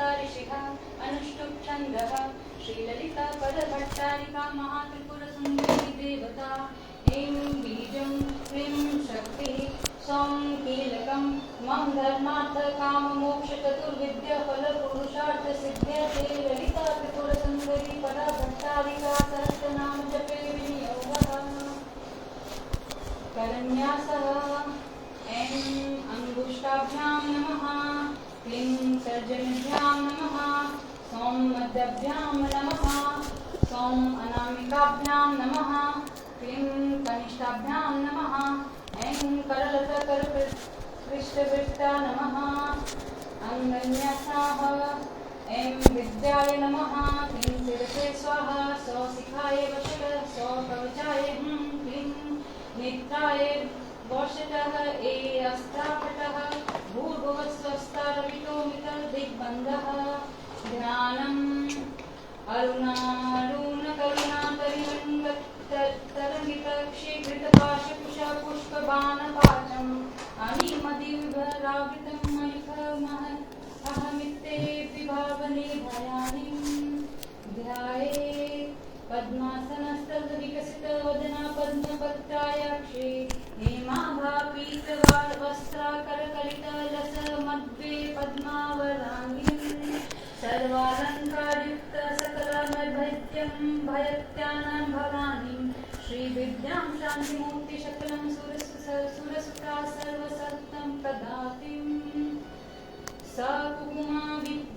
ललिता ऋषिः अनुष्टुप् छन्दः श्रीललिता पदभट्टारिका महात्रिपुरसुन्दरी देवता ऐं बीजं क्लीं शक्तिः सौं कीलकं मम धर्मार्थ काम मोक्ष चतुर्विद्या फल पुरुषार्थ सिद्ध्यर्थे ललिता त्रिपुरसुन्दरी पदभट्टारिका सहस्रनाम जपे विनियोगः करन्यासः ऐं अंगुष्ठाभ्यां नमः क्लीं तर्जनीभ्यां नमः सौं मध्यभ्यां नमः सौं अनामिकाभ्यां नमः क्लीं कनिष्ठाभ्यां नमः ऐं करलतकरपृष्ठवृत्ता नमः अंगन्यासाः ऐं विद्याय नमः क्लीं शिरसे स्वाहा सौशिखाय वशः सौकवचाय क्लीं नेत्राय वौषटः ए अस्त्रापटः भूर्भुवस्वस्तारवितो मितर्दिग्बन्धः ध्यानम् अरुणारुणकरुणातरिरङ्गतरङ्गितक्षीकृतपाशकुशा पुष्पबाणपाशम् अनिमदिविभरावृतं मयूखमः अहमित्ते विभावने भयानिं ध्यायेत् पद्मासनस्तविकसितवदना पद्मपत्रायाक्षी हेमाभापीतवस्त्राकरकलितलसमद्वे पद्मावराङ्गीं सर्वालङ्कारयुक्त सकलमभयत्यं भयत्यानां भवानीं श्रीविद्यां शान्तिमूर्तिशकलं सुरसुता सर्वसत्तं प्रदातिं सा कुकुमा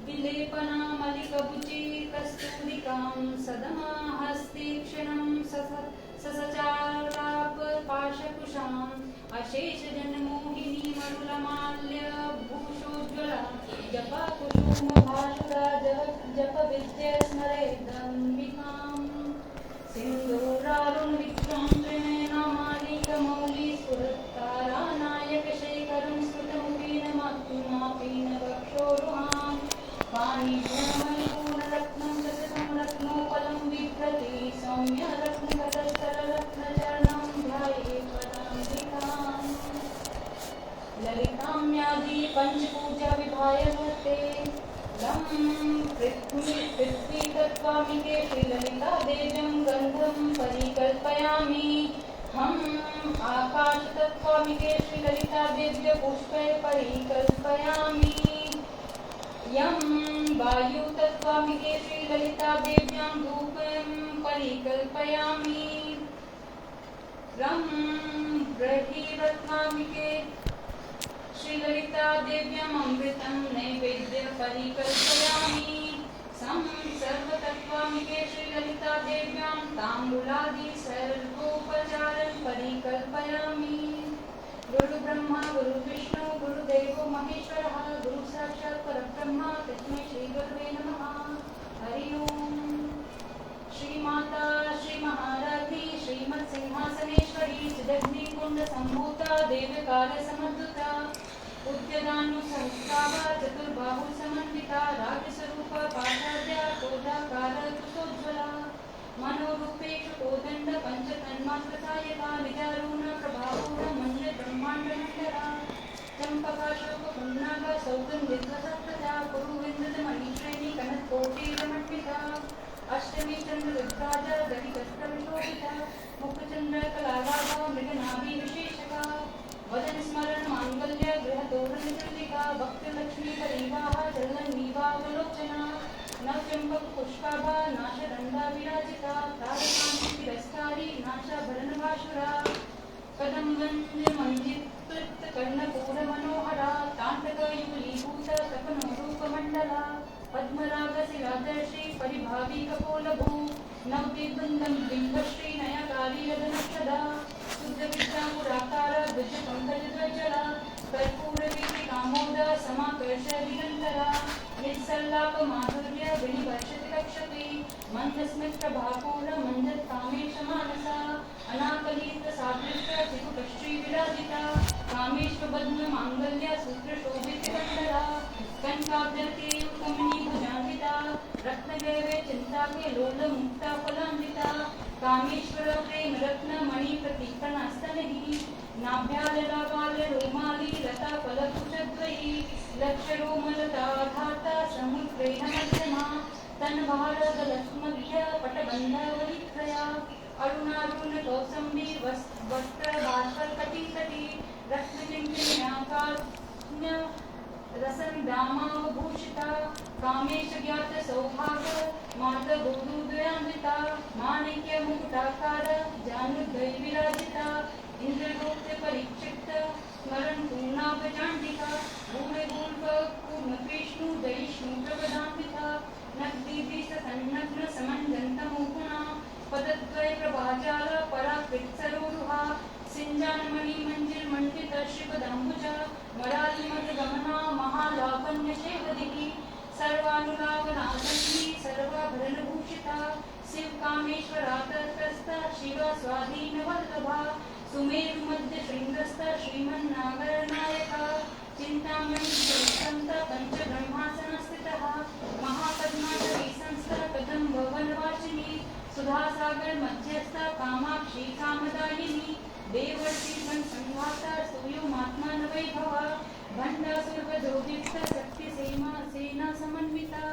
विलेपना मलिकबुचि कस्तूरिकां सदमा हस्तीक्षणं ससचारापपाशकुशाम् अशेषजनमोहिनी मरुलमाल्य भूषोज्ज्वला जपकुसुमभाषुरा जपविद्या स्मरेदम्बिकाम् सिन्दूरारुणविक्रं त्रिनयनामालिकमौलिस्फुरत्तारानायकशेखरं स्फुटमुखीनमातृमापीनवक्षोरुहां पाणिभ्यमणिपूर्णरत्नं चषकं रत्नोपलं बिभ्रति सौम्यरत्नकतस्तररत्नचरणं ध्यायेत् पदाम्बिकाम् ललितां यादि पञ्चपूजा विधाय वर्ते लं पृथ्वीतत्त्वामिके श्रीललिता देव्यं गन्धं परिकल्पयामि हम आकाशतत्त्वामिके श्रीललिता देव्य पुष्पे परिकल्पयामि यं वायुतत्त्वामिके श्रीललिता देव्यां धूपं परिकल्पयामि रं ब्रह्मीरत्नामिके श्रीललिता देव्याम् अमृतं नैवेद्य परिकल्पयामि सं सर्वतत्त्वामिके श्रीललिता देव्यां ताम्बूलादि सर्वोपचारं परिकल्पयामि गुरु ब्रह्मा गुरु विष्णु गुरुदेवो महेश्वरः गुरु साक्षात् परब्रह्म तस्मै श्री गुरुवे नमः हरि ओम् श्रीमाता श्री महारानी श्रीमत्सिंहासनेश्वरी चिदग्निकुंड संभूता देवकाल समद्भुता उद्यदानुसंस्थावा चतुर्बाहु समन्विता राजस्वरूप पाठाद्या कोदाकार कुशोज्ज्वला मनोरूपेषु कोदंड पंचतन्मात्रसायका निजारूण प्रभापूर मंडल ब्रह्मांड मंडला चंपकाशोक पुन्नाग सौगंधिध्वसत्प्रजा कुरुविंदद मणिश्रेणी कनत्कोटिरमण्डिता अष्टमी चंद्र रुद्राजा दधिकस्त्रविशोभिता मुखचंद्र कलाभागा मृगनाभि विशेषका वदन स्मरण मांगल्य गृह तोरण चंडिका भक्त लक्ष्मी परिवाह चलन नीवावलोचना नवचंपक पुष्पाभा नाश रंधा विराजिता तारकांति तिरस्कारी नाशा भरणभासुरा कदम्बंज मंजित कर्णपूर मनोहरा तांतक युगलीभूत सपनोरूप मंडला पद्मराग शिलादर्शी परिभावी कपोलभू नवदिगंधं बिंबश्री नयकारी रदनक्षदा शुद्ध विद्यापुराकार भुज पंकज ध्वजरा कर्पूर वीति कामोदा समाकर्ष दिगंतरा नित्सल्लाप माधुर्य विनिवर्षति रक्षति मंदस्मित प्रभापूर मंदत कामेश मानसा अनाकलित सादृश्य त्रिपुटश्री विराजिता कामेश्व बद्म मांगल्य सूत्र शोभित कंडला कनकाब्जके कमनी भुजान्विता रत्नगैवे चिंताके लोल मुक्ता फलान्विता कामेश्वर प्रेम रत्न मणि प्रतीक्षणास्तनहि नाभ्याललावाल्य रोमाली लता फलकुशद्वयी लक्षरोमलता धाता समुद्रेण मध्यमा तन्भारदलस्मभ्य पटबन्धवलित्रया अरुणारुण कौसम्बी वस्त्रभास्वरकटितटी रत्नचिन्तिन्याकान्य रसन्दामावभूषिता कामेश ज्ञात सौभाग्य मार्गबोधुदयान्विता माणिक्यमुकुटाकार जानुद्वय विराजिता इंद्रगोप्य परिक्षिप्त स्मरण पूर्णाभचाण्डिका भूमिगूर्वकूर्मकृष्णु दयिष्णु प्रपदान्विता नग्दीति सन्नग्न समञ्जन्तमोहुना पदद्वय प्रभाजाल पराकृत्सरोरुहा सिञ्जानमणि मंजिल मंडित श्रीपदाम्बुजा मरालिमधुगमना महालावण्यशेवदिकी सर्वानुरागनाथी सर्वाभरणभूषिता शिवकामेश्वरा तत्रस्था शिवा स्वाधीनवल्लभा सुमेरु मध्य शृंगस्थ श्रीमन्नागरनायका चिंतामणि संत पंचब्रह्मासनस्थितः महापद्माटवी संस्था कदम्ब वनवासिनी सुधासागर मध्यस्थ कामाक्षी कामदायिनी देवर्षि संघाता सूयोमात्मानवैभवा भण्डासुरवधोदीप्त शक्ति सेना समन्विता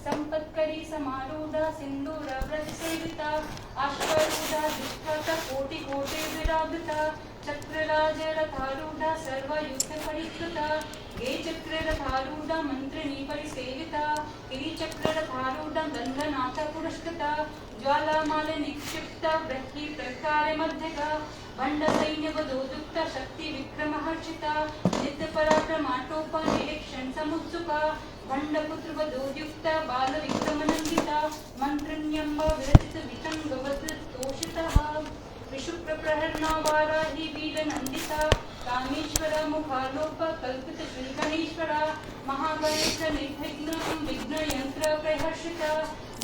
संपत्करी समारूढ़ा सिंदूर व्रत सेविता अश्वरूढ़ा दुष्टता कोटि कोटि विराजिता चक्रराज रथारूढ़ा सर्वयुक्त परिकृता गे चक्र रथारूढ़ा मंत्रिणी परिसेविता गिरि चक्र रथारूढ़ा गंधनाथ पुरस्कृता ज्वालामाल निक्षिप्ता वृत्ति प्रकार मध्यका भंड सैन्य वधोदुक्त शक्ति विक्रम हर्षिता नित्य पराक्रमाटोप निरीक्षण समुत्सुका भंड पुत्र वधोद्युक्त बाल विक्रम नंदिता मंत्रण्यंब विरचित वितंगवत तोषितः विशुप्र प्रहरणा वाराही वीर नंदिता कामेश्वर मुखालोप कल्पित श्री गणेश्वरा महागणेश निर्विघ्न विघ्न यंत्र प्रहर्षिता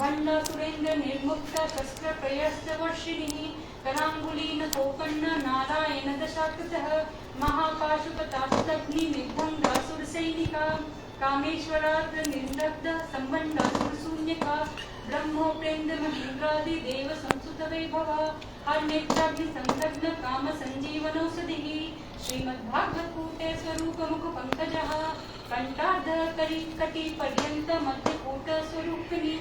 भंडा सुरेंद्र निर्मुक्त शस्त्र प्रयस्त वर्षिणी करांगुलीन कोकर्ण नारायण दशाकृतः महापाशुपतास्तग्नि निर्भंगासुर सैनिका कामेश्वरार्थ निर्दग्ध संबंधासुर शून्यका ब्रह्मोपेन्द्र महेंद्रादि देव संसुत वैभवा हर नेत्राग्नि संलग्न काम संजीवनौषधिः श्रीमद्भागवते स्वरूप मुख पंकजः कंठार्ध कटी पर्यंत मध्य कूट स्वरूपिणी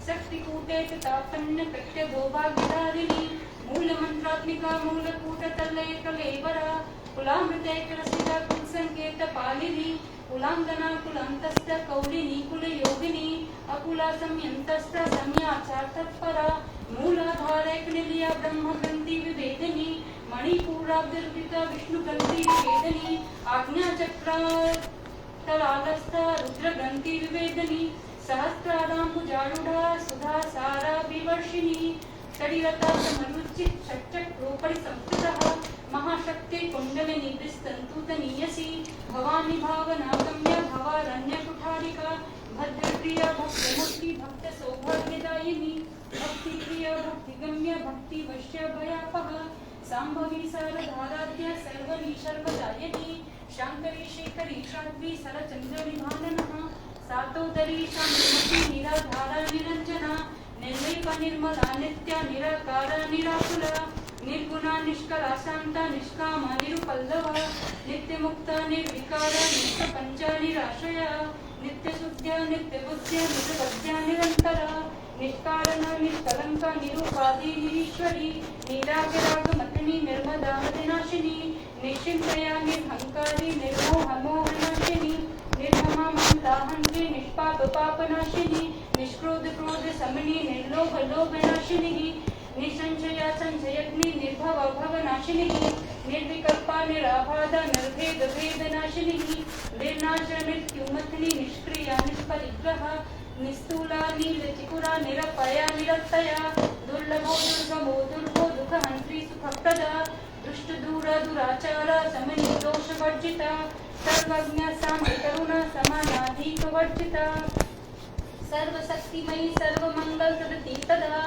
शक्तिकूटे तापन्न कृत्य भोभाग्यधारिणी मूल मंत्रात्मिका मूल कूट तले कलेवरा कुलामृते कृसिदा कुल संकेत पालिनी कुलांगना कुलांतस्थ कौलिनी कुल योगिनी अकुला संयंतस्थ संयाचार तत्परा मूलाधारे निलिया ब्रह्म ग्रंथि विभेदिनी मणिपूराब्दिर्पिता विष्णु ग्रंथि विभेदिनी आज्ञा चक्र तलालस्थ रुद्र ग्रंथि विभेदिनी सहस्राराम्बुजारूढ़ा सुधा सारा विवर्षिणी शरीरता समरुचित षट्चक्रोपरि संस्कृतः महाशक्ति कुंडलिनी विस्तन्तुतनीयसी भवानी भावनागम्य भवारण्य कुठारिका भद्रप्रिया भक्तमूर्ति भक्त सौभाग्यदायिनी भक्ति प्रिय भक्तिगम्य भक्ति वश्य भयापः सांभवी सरधाराध्य सर्वनी सर्वदायिनी शांकरी शेखरी शान्वी सरचंद्र विभाननः सातोदरी शांतिमती निराधारा निरंजना निर्लेप निर्मला नित्या निराकार निराकुला निर्गुणा निष्कला शांता निष्कामा निरुपल्लवा नित्य मुक्ता निर्विकार नित्य पंचा निराशया नित्य शुद्ध्या नित्य बुद्ध्या निर्वद्या निरंतरा निष्कारण निष्कलंका निरुपाधि निरीश्वरी निरागरागमतिनी निर्मदा मतिनाशिनी निश्चिंतया निर्हंकारी निर्मोह मोहनाशिनी निर्ममा ममता हंत्री निष्पाप पापनाशिनी निष्क्रोध क्रोध समनी निर्लोभ लोभनाशिनी निसंशया संशयग्नि निर्भव भवनाशिनी निर्विकल्पा निराबाधा निर्भेद भेदनाशिनी निर्नाश मृत्युमथिनी निष्क्रिया निष्परिग्रह निस्तूला नीलचिकुरा निरपया निरतया दुर्लभो दुर्गमो दुर्गो दुःखहन्त्री सुखप्रदा दुष्ट दूर दुराचार समनी दोषवर्जिता सर्वज्ञ शांति करुणा समानाधिक वर्जिता सर्वशक्तिमयी सर्वमंगल प्रति तदा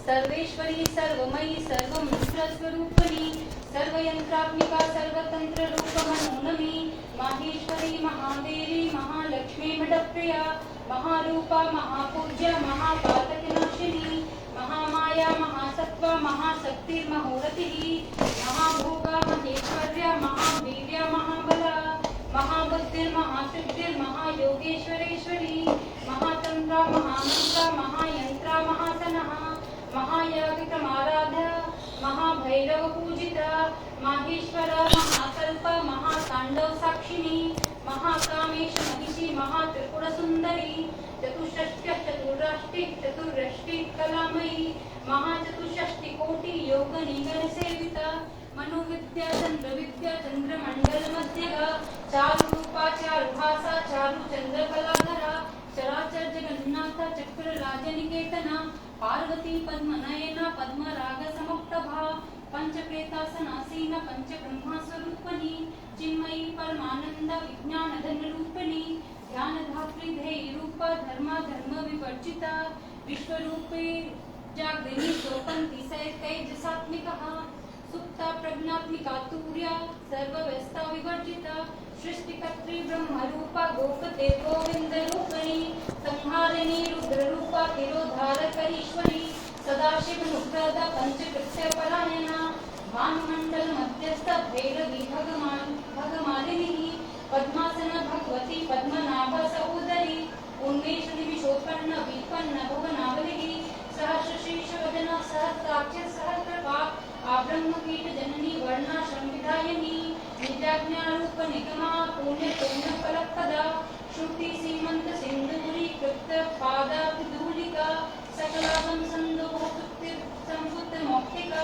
सर्वेश्वरी सर्वमयी सर्वमंत्र स्वरूपिणी सर्वयंत्रात्मिका सर्वतंत्र रूप मनोनमी माहेश्वरी महादेवी महालक्ष्मी मठप्रिया महारूपा महापूज्य महापातकनाशिनी महामाया महासत्वा महाशक्तिर्महोरतिः महाभोगा महेश्वर्या महावीर्या महाबला महाबुद्धिर्महासिद्धिर्महायोगेश्वरेश्वरी महातंत्रा महामंत्रा महायंत्रा महासनः महायागिकमाराध्य महाभैरव पूजिता माहेश्वर महाकल्प महातांडव साक्षिणी महाकामेश महिषी महात्रिपुर सुंदरी चतुष्षष्ट्य चतुराष्टि चतुर्षष्टि कलामयी महाचतुष्षष्टि कोटि योग निगम सेविता मनोविद्या चंद्रमंडल मध्यगा चारु रूपा चारु भाषा चारु चंद्र कलाधरा चराचर जगन्नाथ चक्र राजनिकेतना पार्वती पद्मनयना पद्मराग समप्रभा पंचप्रेतासनासीन पंचब्रह्मा स्वरूपनी चिन्मयी परमानंद विज्ञान धन रूपिणी ध्यान धात्री ध्येय रूपा धर्मा धर्म विवर्जिता विश्वरूपे जागृणी स्वपन्ति तेजसात्मिकः सुप्ता प्रज्ञात्मिका तुर्या सर्वव्यस्ता विवर्जिता सृष्टिकर्त्री ब्रह्मरूपा गोपते गोविंद रूपिणी संहारिणी रुद्ररूपा तिरोधारकरीश्वरी सदाशिव नुप्रदा पंचकृत्य परायणा भानुमंडल मध्यस्थ भैरवी भगमालिनी पद्मासन भगवती पद्मनाभ सहोदरी उन्मेष निमिषोत्पन्न विपन्न भुवनावली सहस्रशीर्ष वदना सहस्राक्ष सहस्रपाक आब्रह्मकीट जननी वर्णाश्रम विधायिनी निजाज्ञारूप निगमा पुण्य पुण्य फलप्रदा श्रुति सीमंत सिंधुरी कृत पादाधूलिका सकलागम संदोह संपुत्र मौक्तिका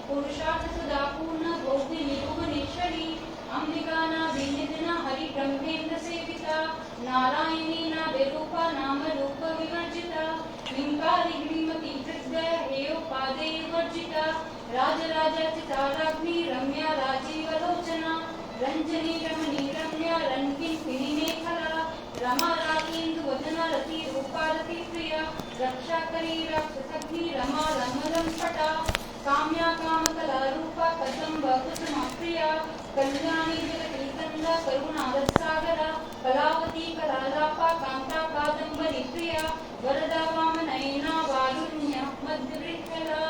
पुरुषार्थ सुधा पूर्ण भोगिनी भुवनेश्वरी अंबिका नाभिनिधना हरि ब्रह्मेन्द्र सेविता नारायणी नाभिरूपा नाम रूप विवर्जिता लिंगारि ग्रीमती हृदय हेय पादे वर्जिता राजराजाचिताराग्नि रम्या राजीवलोचना रंजनी रमणी रम्या रंकिनी मेखला रमा रागेन्दु वदना रति रूपा रति प्रिया रक्षा करी राक्षसग्नि रमा रमलंपटा काम्या कामकला रूपा कदम्ब कुसुमा प्रिया कल्याणी जगतीकंदा करुणा रसागरा कलावती कलालापा कांता कादंबरी प्रिया वरदा वामनयना वारुण्य मध्यवृक्षला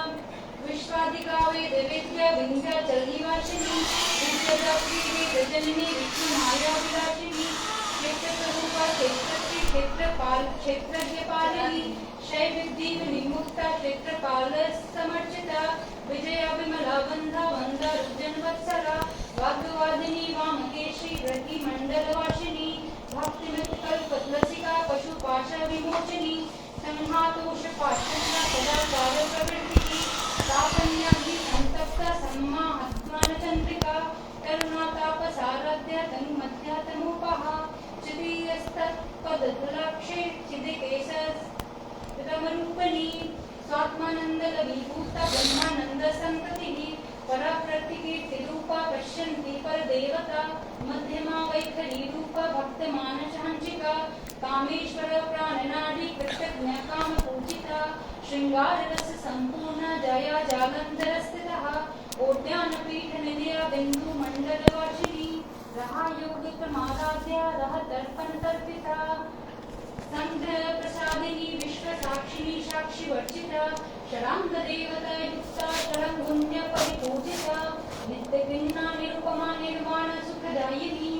विश्वादिका वेद विद्या विंध्याचल निवासिनी विद्यादात्री वेदजननी विष्णुमाया विलासिनी क्षेत्रस्वरूपा क्षेत्रश्री क्षेत्रपाल क्षेत्रज्ञपालिनी शैविद्धि विनिमुक्ता क्षेत्रपाल समर्चिता विजया विमला वंदा वंदा रुजनवत्सला वाग्वादिनी वामकेशी व्रति मंडलवासिनी भक्तिमित्कल्पलसिका पशुपाश विमोचनी संहातोष पाशुना सदाचार प्रवृत्ति तापन्याग्नि संतप्ता सम्माहत्मानचंद्रिका करुणातापसाराध्य तन्मध्या तमुपः चिदीयस्तत्पदधलाक्षे चिदिकेशरमरूपिणी स्वात्मानन्दलवीभूता ब्रह्मानन्द संततिः पराप्रतिकीर्तिरूपा पश्यन्ति परदेवता मध्यमा वैखरी रूपा भक्तमानसाञ्चिका कामेश्वर प्राणनाडी कृतज्ञ काम पूजिता श्रृंगार रस संपूर्ण जया जालंधर स्थितः ओद्यान पीठ निलया बिंदु मंडल वासिनी रहा योगिक माराध्या रह दर्पण तर्पिता संग्रह प्रसादिनी विश्व साक्षिणी साक्षी वर्जिता शरांग देवता युक्ता शरंगुण्य परिपूजिता नित्य भिन्ना निरुपमा निर्वाण सुखदायिनी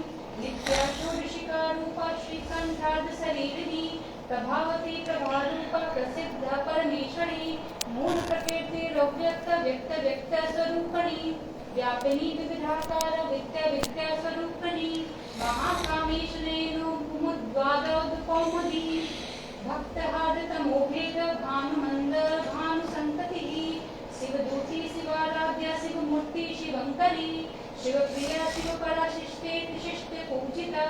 नित्या षोडशिका रूपा श्रीकंठार्ध शरीरिणी प्रभावती प्रभारूपा प्रसिद्ध परमेश्वरी मूल प्रकृति व्यक्त व्यक्त व्यक्त स्वरूपिणी व्यापिनी विविधाकार विद्या विद्या स्वरूपिणी महाकामेश्वरेणु भूमुद्वादौद कौमुदी भक्तहारतमोभेद भानुमंद भानु संततिः शिवदूती शिवाराध्या शिवमूर्ति शिवंकरी शिवप्रिया शिवपरा शिष्टे शिष्ट पूजिता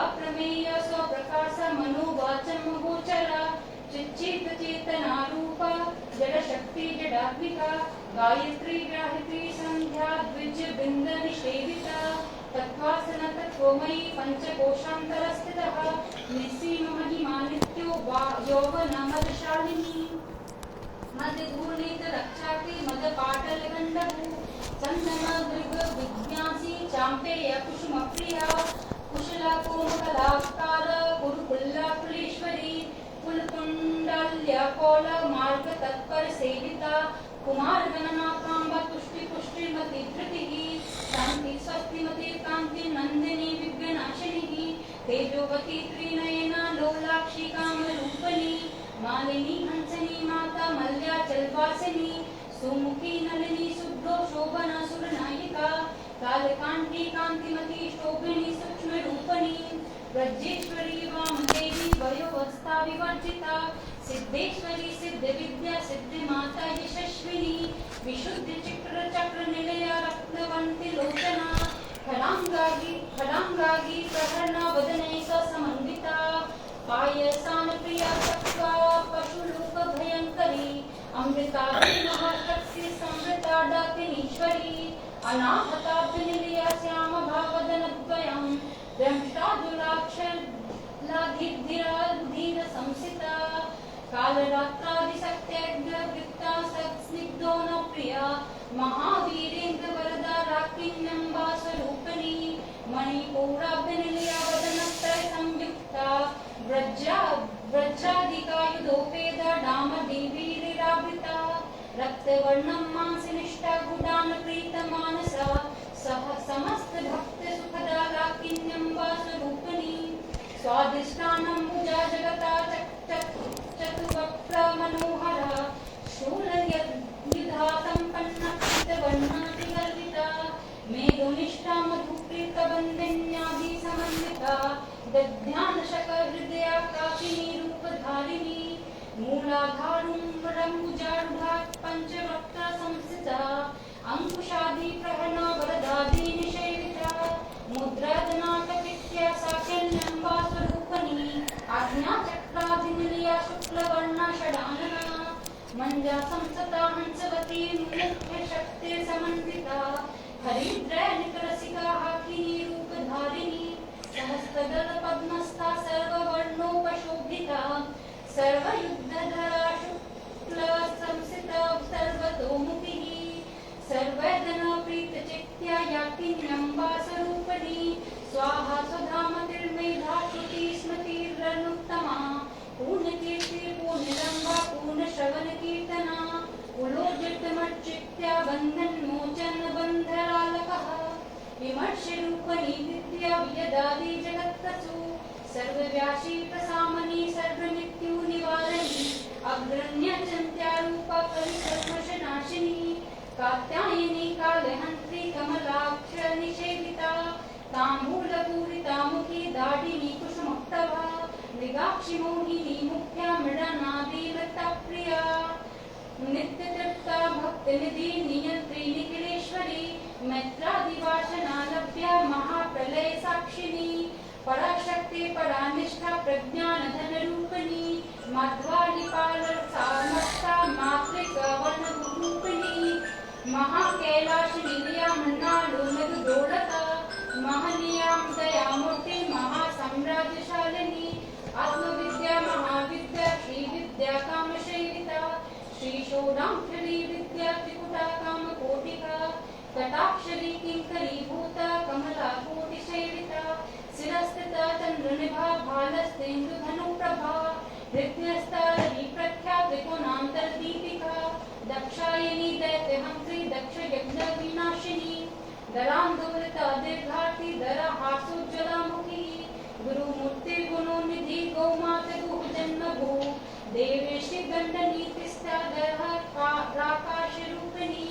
अप्रमेय स्वप्रकाश मनोवाचम गोचरा चिच्चित चेतना रूपा जड़ शक्ति जडात्मिका गायत्री ग्राहित्री संध्या द्विज बिंद निषेविता तत्वासन तत्वमयी पंचकोशांतर स्थितः निस्सीम महिमा नित्यो यौवन मदशालिनी मदधूर्णित रक्षाति मद पाटल गंधभू चंदन मृग विज्ञासी चांपेय कुसुम प्रिया कुशला कोमकलाकार कुरुकुल्ला कुलेश्वरी कुलकुंडल कौसल्या कौल मार्ग तत्पर सेविता कुमार गणना कांबा तुष्टि पुष्टिमति धृतिः शांति स्वस्तिमति कांति नंदिनी विघ्ननाशिनी तेजोवती त्रिनयना लोलाक्षी कामरूपिणी मालिनी हंसनी माता मल्याचलवासिनी सुमुखी नलिनी शुभ्रो शोभना सुरनायिका कालकांठी कांतिमती शोभिनी सूक्ष्म रूपिणी व्रजेश्वरी वामदेवी वयोवस्था विवर्जिता सिद्धेश्वरी सिद्ध विद्या सिद्धि माता यशस्विनी विशुद्ध चक्र निलया रत्नवंती लोचना खडांगागी प्रहरणा वदने समन्विता पायसान प्रिया चक्का पशुलोक भयंकरी अमृता महाशक्ति समृता डाकिनीश्वरी अनाहताब्जनिलया श्याम भावदनद्वयं धीर संसिता कालरात्रादिशक्त्यग्रवृत्ता सत्स्निग्धो न प्रिया महावीरेन्द्र वरदा राकिन्यम्बा स्वरूपिणी मणिपूराब्जनिलया वदनत्रय संयुक्ता व्रजादिकायुधोपेदा डामदेवीरिरावृता रक्तवर्णं मांसनिष्ठा गुडान प्रीतमानसा सह समस्त भक्त सुखदा राकिन्यम्बा स्वरूपिणी स्वादिष्टानम्बुजा जगता चतुवक्त्र मनोहरा शूलयुधा सम्पन्ना पीतवर्णातिगर्विता मेघनिष्ठा मधुप्रीतबन्धिन्यादि समन्विता दध्यानशकहृदया काशिनी रूपधारिणी मूलाधारुम्बरम्बुजारूढा पञ्चवक्त्रा संस्थिता अंकुशादि प्रहरणा वरदादि निषेविता मुद्रादनाटकित्या साकेल्यम्बा स्वरूपिणी आज्ञाचक्राधिनिलया शुक्लवर्णा षडानना मञ्जा संसता हंसवती मुख्यशक्तिः समन्विता हरिद्रयनिकरसिका हाकिनी रूपधारिणी सहस्रदल पद्मस्था सर्ववर्णोपशोभिता सर्वयुद्धधरा शुक्ल संसिता सर्वतोमुखी सर्वैर्दना प्रीतचित्त्या याकिन्यम्बा स्वरूपिणी स्वाहा स्वधामतिर्मेधा श्रुति स्मृतिरनुत्तमा पूर्णकीर्ति पूर्णरम्भा पूर्णश्रवणकीर्तना कुलोज्जितमच्चित्त्या बन्धन्मोचन बन्धरालकः विमर्शरूपिणी विद्या वियदादि जगत्तसु सर्वव्यासी प्रसामनी सर्वमृत्युनिवारिणी अग्रण्यचिन्त्यारूपा कलिकल्मषनाशिनी कात्यायनी कालहन्त्री कमलाक्ष निषेविता ताम्बूलपूरिता मुखी दाढिनी कुसुमोक्तवा मृगाक्षि मोहिनी मुख्या मृडनादि लताप्रिया नित्यतृप्ता भक्तनिधि नियन्त्री निखिलेश्वरी मैत्रादिवासना लभ्या महाप्रलय साक्षिणी पराशक्ति परानिष्ठा प्रज्ञानधनरूपिणी मध्वादिपालसा मातृका वर्णरूपिणी महाकैलाशिनिलया मृणालोलगोलका महनीयां दयामूर्ति महासाम्राज्यशालिनी आत्मविद्या महाविद्या श्रीविद्या कामशैलिता श्रीशोडाक्षरी विद्या त्रिकुटा कामकोटिका कटाक्षरी किङ्करीभूता कमला कोटिसेविता शिरस्थिता चन्द्रनिभा भालस्तेन्दुधनुप्रभा हृदयस्था रविप्रख्या त्रिकोणान्तरदीपिका दक्षायनी दैत्यहंसी दक्षयज्ञविनाशिनी दरान्दोलिता दीर्घार्ति दराहासोज्ज्वलामुखी गुरुमूर्तिर्गुणोनिधि गौमातगुः देवेशी दण्डनीतिस्था दराकाशरूपिणी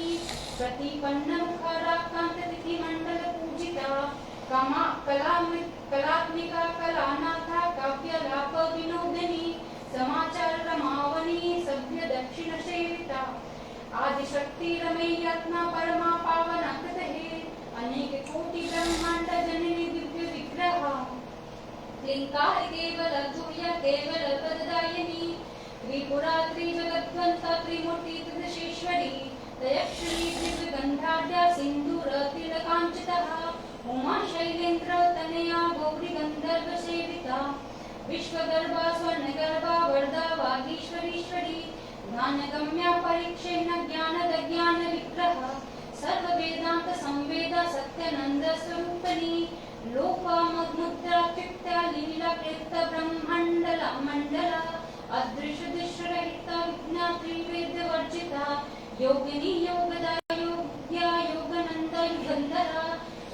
प्रतिपन्नमुखाराकान्ततिथिमण्डलपूजिता कलात्मिका कलानाथा काव्यलापविनोदिनी समाचार रमावनी सभ्य दक्षिण सेविता आदिशक्ति रमैयात्मा परमा पावन कृतहे अनेक कोटि ब्रह्मांड जननी दिव्य विग्रह लिंकार केवल अधूर्य केवल पददायिनी त्रिपुरा त्रिजगद्वंता त्रिमूर्ति त्रिदशेश्वरी तयक्षरी दिव्यगंधाढ्या सिंधूर तिलकांचितः उमा शैलेन्द्र तनया गौरी गंधर्व सेविता विश्वगर्भा स्वर्णगर्भा वरदा वागीश्वरीश्वरी ज्ञानगम्या परीक्षेण ज्ञान विग्रह सर्व वेदांत संवेदा सत्यानंद स्वरूपिणी लोका मुद्रा चित्ता लीला कृत ब्रह्मंडला मंडला अदृश्य दृश्य रहिता विज्ञा त्रिवेद वर्जिता योगिनी योगदा योग्या योगनंदा युगंधरा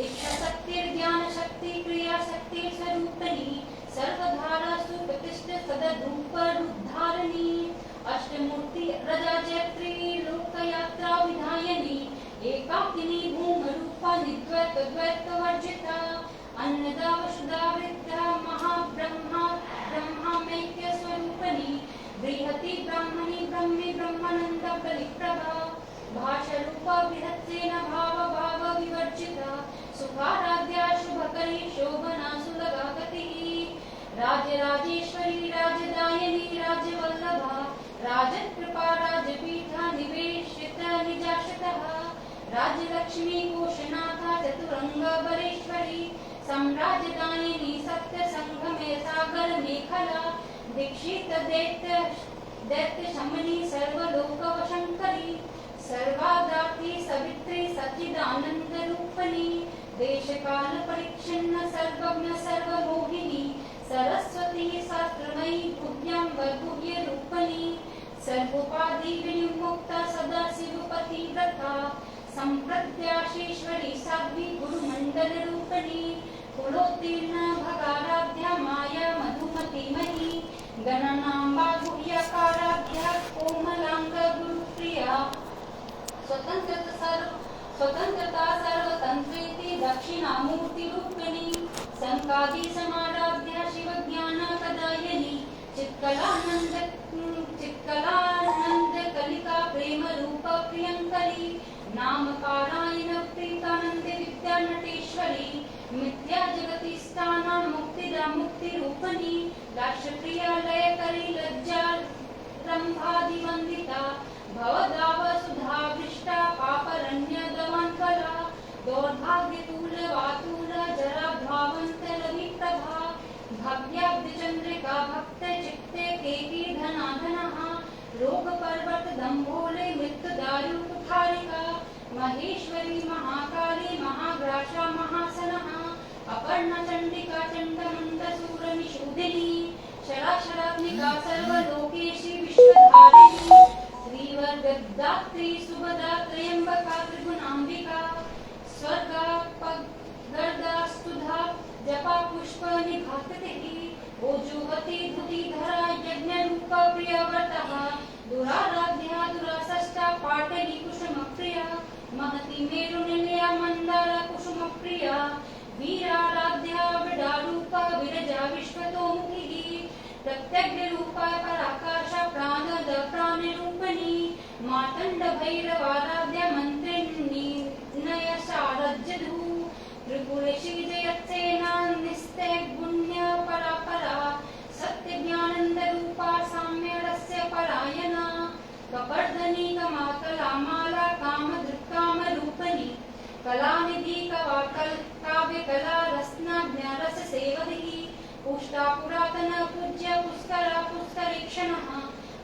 इच्छा शक्ति ज्ञान शक्ति क्रिया शक्ति स्वरूपिणी सर्वधारा सुप्रतिष्ठ सदरूप उद्धारिणी अष्टमूर्ति रजा जयत्री लोकयात्रा विधायिनी एकाकिनी भूमरूपा निद्वैत द्वैत वर्जिता अन्नदा वसुधा वृद्धा महाब्रह्मा ब्रह्मामैक्य स्वरूपिणी बृहति ब्राह्मणी ब्रह्मे ब्रह्मानंद बलिप्रभा भाषरूपा बृहत्सेन भाव भाव विवर्जिता सुखाराध्या शुभकरी शोभना सुलगागतिः राजराजेश्वरी राजदायिनी राजवल्लभा राजकृपा राजपीठा निवेशिता निजाशतः राजलक्ष्मी कोशनाथा चतुरंगा बलेश्वरी सम्राजदायिनी सत्य संगमे सागर मेखला दीक्षित दैत्य दैत्य शमनी सर्वलोक वशंकरी सर्वादाती सवित्री सच्चिदानंद रूपिणी देश काल परिच्छिन्न सर्वज्ञ सर्वमोहिनी सरस्वती शास्त्रमयी गुह्यं गुह्य रूपिणी सर्वोपाधि विनिर्मुक्ता सदा शिवपति व्रता संप्रत्याशीश्वरी साध्वी गुरुमंडल रूपिणी कुलोत्तीर्ण भगाराध्या माया मधुमती मही गणनाम्बा गुह्यकाराध्या कोमलांग गुरुप्रिया स्वतंत्रता सर्वतंत्रेति दक्षिणामूर्ति रूपिणी संकादी समाराध्या शिव ज्ञान कदायिनी चित्कलानंद कलिका प्रेम रूप प्रियंकरी नाम पारायण प्रीतानंद विद्या नटेश्वरी मिथ्या जगति स्थाना मुक्तिदा मुक्ति रूपिणी राष्ट्रप्रिया लय करी लज्जा रंभादि वंदिता भवदाव सुधा वृष्टा पापरण्य दवांकरा दौर्भाग्य तूल वातूल जरा भावंत रवि प्रभा भव्याब्द चंद्रिका भक्त चित्ते केकी धना धनः रोग पर्वत दंभोले मृत्यु दारु कुठारिका महेश्वरी महाकाली महाग्रासा महासनः अपर्णा चंडिका चंडमुंड सूर निषूदिनी शराशरात्मिका सर्वलोकेशी विश्वधारिणी श्रीवर्गदात्री सुभदा त्रयंबका त्रिगुणांबिका स्वर्गा गर्दा स्तुधा जपा पुष्प निघाततिः ओजुवती धुतिधरा यज्ञ रूप प्रियव्रतः दुराराध्या दुरासष्टा पाटली कुसुम प्रिया महति मेरु निलया मंदार कुसुम प्रिया वीराराध्या विडारूपा विरजा विश्वतोमुखी प्रत्यग्र रूपा पराकाश प्राणद प्राण रूपिणी मातंड भैरवाराध्या मंत्रिणी नय शारज्यधू त्रिपुरेशी जयत्सेना निस्तेगुण्य परापरा सत्य ज्ञानंद रूपा साम्यरस्य परायणा कपर्दनी कमाकला माला काम दृक्काम रूपिणी कलानिधि कवाकल काव्य कला रसना ज्ञारस सेवधिः पुष्टा पुरातन पूज्य पुष्करा पुष्करीक्षणः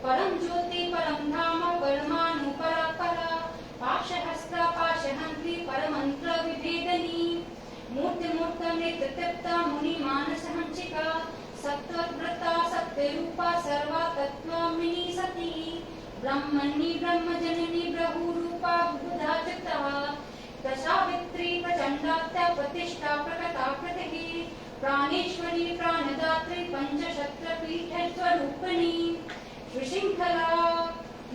परम ज्योति परम धाम परमाणु परापरा पाशहस्ता पाशहंत्री परमंत्र विभेदनी मूर्तिमूर्त नृत्यतृप्ता मुनि मानस हंसिका सत्वव्रता सत्यरूपा सर्वा तत्त्वामिनी सती ब्रह्मणि ब्रह्मजननी ब्रहुरूपा बुधा चित्तः प्रसावित्री प्रचंडात्या प्रतिष्ठा प्रकटा कृतिः प्राणेश्वरी प्राणदात्री पंचशत्रपीठ स्वरूपिणी श्रीशृंखला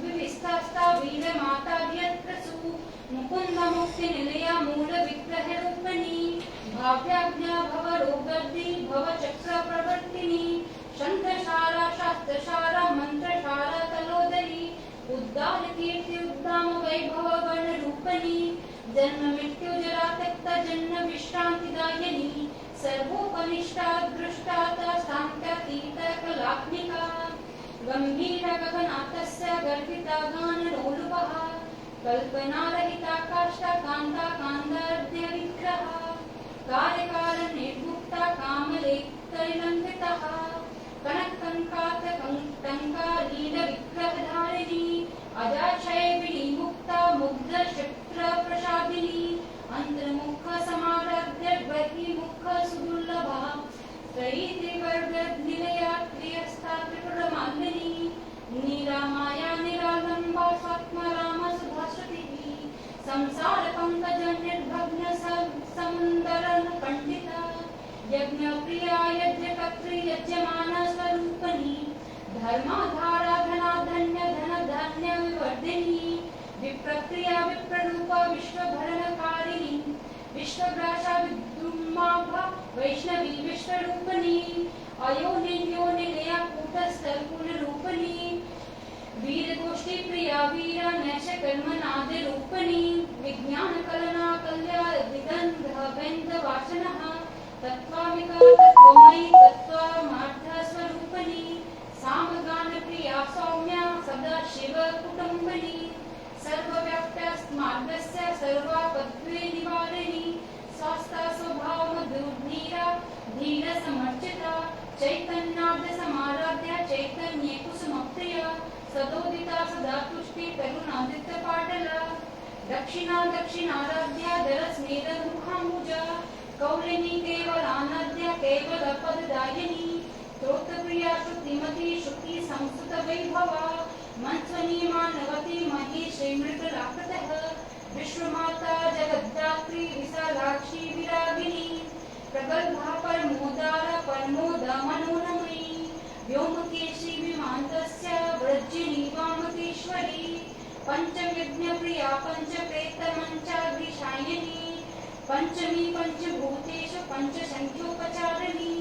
विविस्तास्ता वीर माता व्यत्रसु मुकुंद मुक्ति निलया मूल विग्रह रूपिणी भाव्याज्ञा भव रोगर्दी भव चक्र प्रवर्तिनी शंखशारा शास्त्रशारा मंत्रशारा तलोदरी उद्दाल कीर्ति उद्दाम वैभव वर्ण रूपिणी जन्म मृत्यु जरा त्यक्त जन्म विश्रांतिदायिनी सर्वोपनिष्ठा दृष्टाता शांत्यातीत कलात्मिका गंभीर गगनातस्य गर्भिता गानलोलुपः कल्पनारहिता काष्ठा कांता कांदार्ध्य विग्रह कार्यकाल निर्मुक्ता कामलेक्तैलंबितः कनकंकात कंकालीन विग्रहधारिणी अजाक्षय विनिमुक्ता मुग्ध क्षिप्र प्रसादिनी अंतर्मुख समाराध्य बहिर्मुख सुदुर्लभा त्रयी त्रिवर्ग निलया त्रियस्ता त्रिपुरमालिनी निरामाया निरालंबा स्वात्मराम सुधाश्रुतिः संसार पंकज निर्भग्न समुन्दरन पंडिता यज्ञ प्रिया यज्ञ कत्री यज्ञमाना स्वरूपनी धर्माधारा धनाधन्य धन धान्य विवर्धिनी विप्रक्रिया विप्ररूपा विश्वभरणकारिणी विश्वग्रासा विद्रुमाभा वैष्णवी विश्वरूपनी अयोनिन्यो निलया कूटस्थलकुल रूपनी वीर गोष्ठी प्रिया वीरा नैश कर्मनाद रूपनी विज्ञान कलना कल्या विगंध वेंद वासनः तत्वामिका तत्वमयी तत्वामार्थ स्वरूपनी सामगान प्रिया सौम्या सदा शिव कुटुंबनी सर्वव्याप्यस्मार्गस्य सर्वापद्वे निवारिणी स्वास्ता स्वभाव मधुर्धीरा धीर समर्चिता चैतन्यार्ध समाराध्या चैतन्ये कुसुमप्रिया सदोदिता सदा तुष्टि करुणादित्य पाटला दक्षिणा दक्षिणाराध्या दरस्मेर मुखाम्बुजा कौलिनी केवलानद्या केवल पददायिनी स्तोत्रप्रिया श्रुतिमती श्रुति संस्कृत वैभवा मंस्वनी मानवती मही श्रीमृतलाकृतः विश्वमाता जगद्धात्री विशालाक्षी विरागिनी प्रगल्भा परमोदारा परमोदा मनोरमयी व्योमकेशी विमान्तस्य वृज्जिनी वामकेश्वरी पंचविघ्नप्रिया पंचप्रेतमञ्चाग्निशायिनी पंचमी पंचभूतेषु पंचसंख्योपचारिणी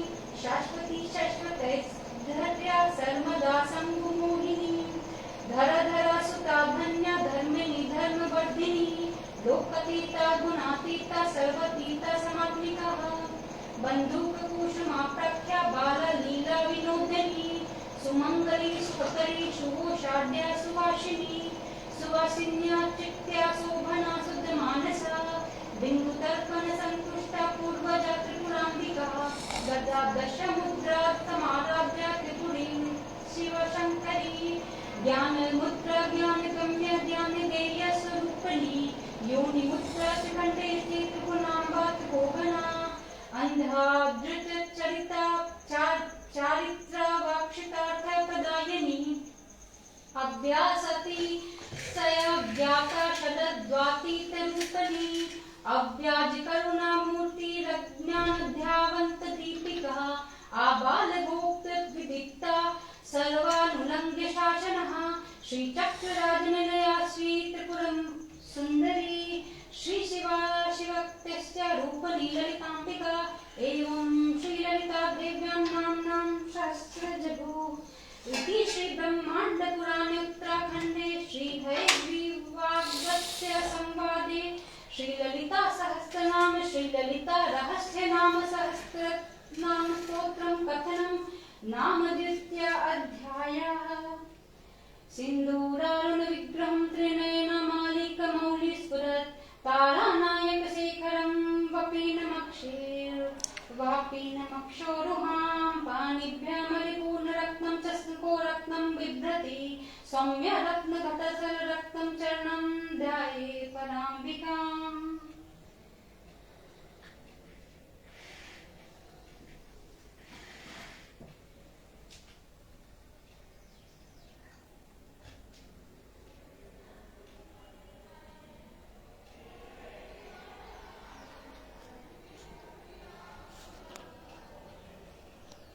शाश्वती शाश्वतैर्धर्या सर्वदा संगुमोहिनी धर धरा सुता धन्या धर्मिणी धर्मवर्धिनी लोकतीता गुणातीता सर्वतीता समात्मिका बंधुक कुसुमा प्रख्या बाल लीला विनोदिनी सुमंगली सुखकरी शुभोषाढ्या सुवासिनी सुवासिन्या चित्त्या शोभना शुद्ध मानसा बिंदु तर्पण संतुष्टा पूर्वजा त्रिपुरांबिका गदा दश मुद्रा समाराध्या त्रिपुरी शिवशंकरी ज्ञान मुद्रा ज्ञान गम्य ज्ञान गेय स्वरूपणी योनि मुद्रा शिखंडे त्रिपुरांबा त्रिभुवना अंधाधृत चरिता चारित्रा वाक्षितार्थ प्रदायिनी अभ्यासति सयव्याका शतद्वातीत रूपणी अव्याज करुणा मूर्ति रज्ञान ध्यावंत दीपिका आबाल गोप्त विदिक्ता सर्वानुलंघ्य शासनः श्री चक्रराजनिलया श्री त्रिपुरम सुंदरी श्री शिवा शिवक्तस्य रूपनी ललितांबिका एवं श्री ललिता देव्यां नाम्नां सहस्रजगु इति श्री ब्रह्मांड पुराणे उत्तराखंडे श्री हयग्रीवागस्त्य संवादे श्री ललिता सहस्रनाम श्री ललिता रहस्य नाम सहस्र नाम स्तोत्रं कथनं नाम द्वितीय अध्यायः सिंदूरारुण विग्रहं त्रिनयन मालिक मौलि स्फुरत् तारानायकशेखरं वापीनमक्षोरुहां पाणिभ्यामलिपूर्णरत्नं च स्फुरत्नं बिभ्रति सौम्यरत्न